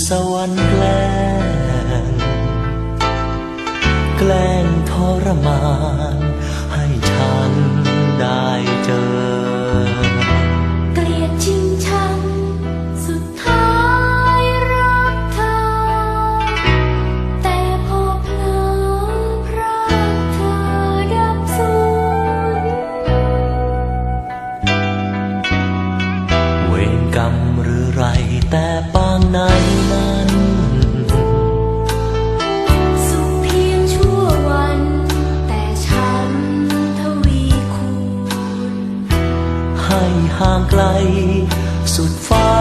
สวรรค์แกล้งทรมานให้ฉันได้เจอเกลียดจริงชังสุดท้ายรักเธอแต่พอเผลอพรากเธอดับสูญเวรกรรมหรือไรแต่ปางไหนนั้นสุขเพียงชั่ววันแต่ช้ำทวีคูณให้ห่างไกลสุดฟ้า